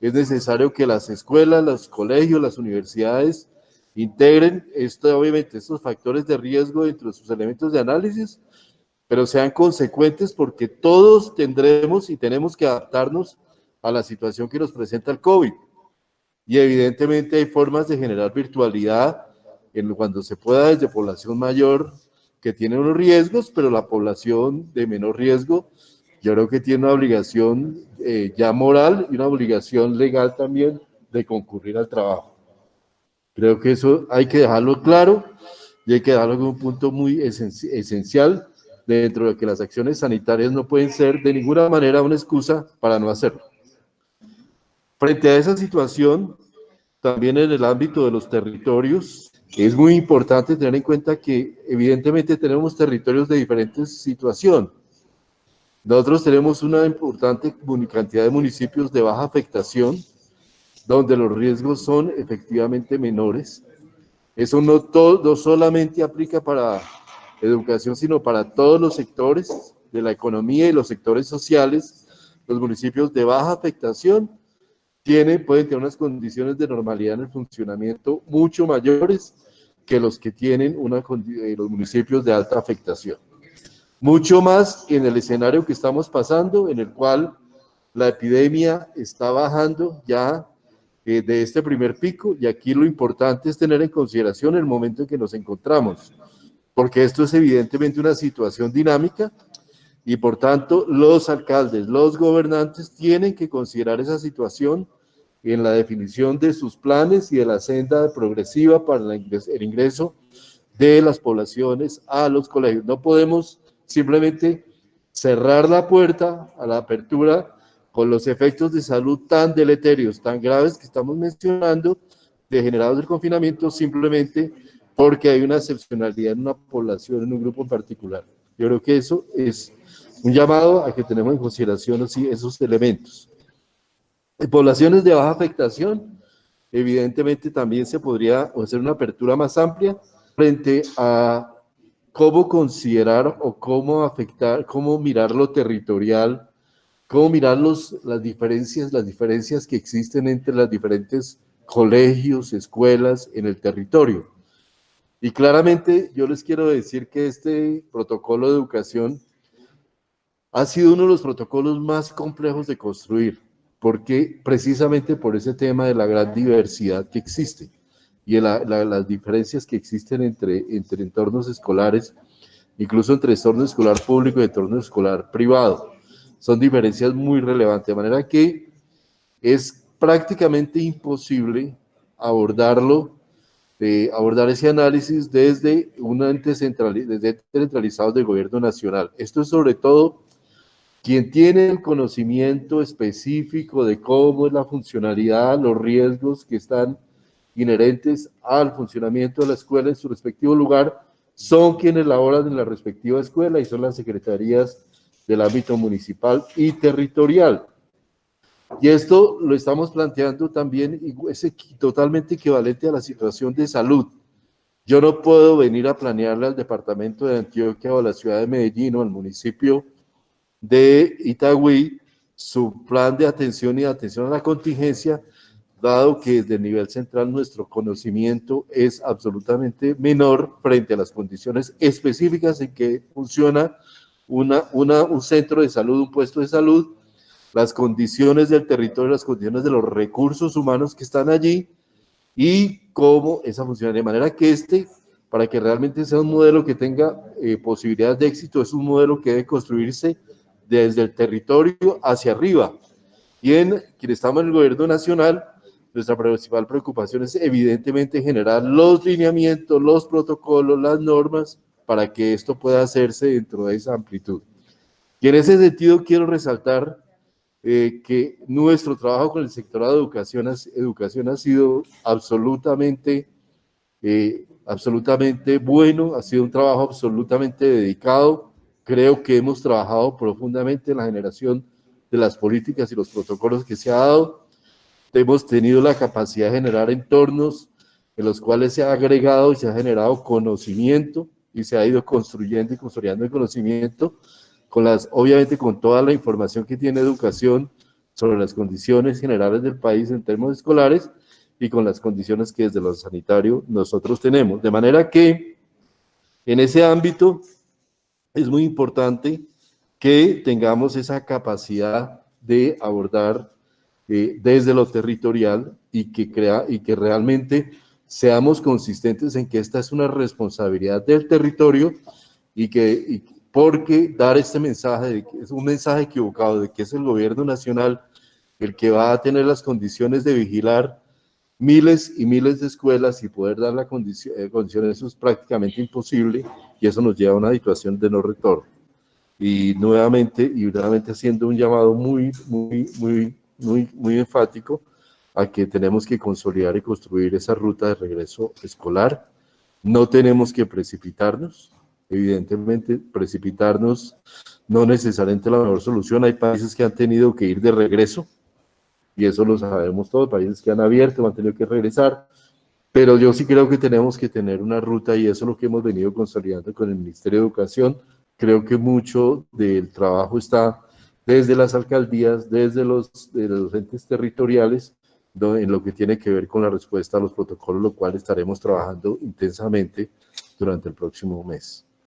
es necesario que las escuelas, los colegios, las universidades integren obviamente estos factores de riesgo dentro de sus elementos de análisis, pero sean consecuentes porque todos tendremos y tenemos que adaptarnos a la situación que nos presenta el COVID. Y evidentemente hay formas de generar virtualidad cuando se pueda desde población mayor que tiene unos riesgos, pero la población de menor riesgo yo creo que tiene una obligación ya moral y una obligación legal también de concurrir al trabajo. Creo que eso hay que dejarlo claro y hay que dejarlo como un punto muy esencial dentro de que las acciones sanitarias no pueden ser de ninguna manera una excusa para no hacerlo. Frente a esa situación, también en el ámbito de los territorios, es muy importante tener en cuenta que evidentemente tenemos territorios de diferente situación. Nosotros tenemos una importante cantidad de municipios de baja afectación, donde los riesgos son efectivamente menores. Eso no solamente aplica para educación, sino para todos los sectores de la economía y los sectores sociales. Los municipios de baja afectación pueden tener unas condiciones de normalidad en el funcionamiento mucho mayores que los que tienen los municipios de alta afectación. Mucho más en el escenario que estamos pasando, en el cual la epidemia está bajando ya de este primer pico, y aquí lo importante es tener en consideración el momento en que nos encontramos, porque esto es evidentemente una situación dinámica y por tanto los alcaldes, los gobernantes tienen que considerar esa situación en la definición de sus planes y de la senda progresiva para el ingreso de las poblaciones a los colegios. No podemos simplemente cerrar la puerta a la apertura con los efectos de salud tan deleterios, tan graves que estamos mencionando, degenerados del confinamiento, simplemente porque hay una excepcionalidad en una población, en un grupo en particular. Yo creo que eso es un llamado a que tenemos en consideración así esos elementos. En poblaciones de baja afectación, evidentemente también se podría hacer una apertura más amplia frente a cómo considerar o cómo afectar, cómo mirar lo territorial, cómo mirar las diferencias que existen entre los diferentes colegios, escuelas en el territorio. Y claramente yo les quiero decir que este protocolo de educación ha sido uno de los protocolos más complejos de construir, porque precisamente por ese tema de la gran diversidad que existe y las diferencias que existen entre entornos escolares, incluso entre entorno escolar público y entorno escolar privado. Son diferencias muy relevantes, de manera que es prácticamente imposible abordar ese análisis desde un ente centralizado del gobierno nacional. Esto es sobre todo quien tiene el conocimiento específico de cómo es la funcionalidad, los riesgos que están inherentes al funcionamiento de la escuela en su respectivo lugar, son quienes laboran en la respectiva escuela y son las secretarías del ámbito municipal y territorial. Y esto lo estamos planteando también, es totalmente equivalente a la situación de salud. Yo no puedo venir a planearle al departamento de Antioquia o a la ciudad de Medellín o al municipio de Itagüí su plan de atención y de atención a la contingencia, dado que desde el nivel central nuestro conocimiento es absolutamente menor frente a las condiciones específicas en que funciona un centro de salud, un puesto de salud, las condiciones del territorio, las condiciones de los recursos humanos que están allí y cómo esa funciona. De manera que para que realmente sea un modelo que tenga posibilidades de éxito, es un modelo que debe construirse desde el territorio hacia arriba. Y quienes estamos en el gobierno nacional, nuestra principal preocupación es evidentemente generar los lineamientos, los protocolos, las normas para que esto pueda hacerse dentro de esa amplitud. Y en ese sentido quiero resaltar que nuestro trabajo con el sectorado de educación ha sido absolutamente bueno, ha sido un trabajo absolutamente dedicado. Creo que hemos trabajado profundamente en la generación de las políticas y los protocolos que se ha dado. Hemos tenido la capacidad de generar entornos en los cuales se ha agregado y se ha generado conocimiento y se ha ido construyendo y consolidando el conocimiento, obviamente con toda la información que tiene educación, sobre las condiciones generales del país en términos escolares y con las condiciones que desde lo sanitario nosotros tenemos. De manera que en ese ámbito es muy importante que tengamos esa capacidad de abordar desde lo territorial y que realmente seamos consistentes en que esta es una responsabilidad del territorio porque dar este mensaje, es un mensaje equivocado de que es el gobierno nacional el que va a tener las condiciones de vigilar miles y miles de escuelas y poder dar las condiciones, eso es prácticamente imposible y eso nos lleva a una situación de no retorno. Y nuevamente haciendo un llamado muy enfático a que tenemos que consolidar y construir esa ruta de regreso escolar. No tenemos que precipitarnos, evidentemente precipitarnos no necesariamente la mejor solución. Hay países que han tenido que ir de regreso, y eso lo sabemos todos, países que han abierto, han tenido que regresar, pero yo sí creo que tenemos que tener una ruta y eso es lo que hemos venido consolidando con el Ministerio de Educación. Creo que mucho del trabajo está desde las alcaldías, desde los entes territoriales, en lo que tiene que ver con la respuesta a los protocolos, lo cual estaremos trabajando intensamente durante el próximo mes.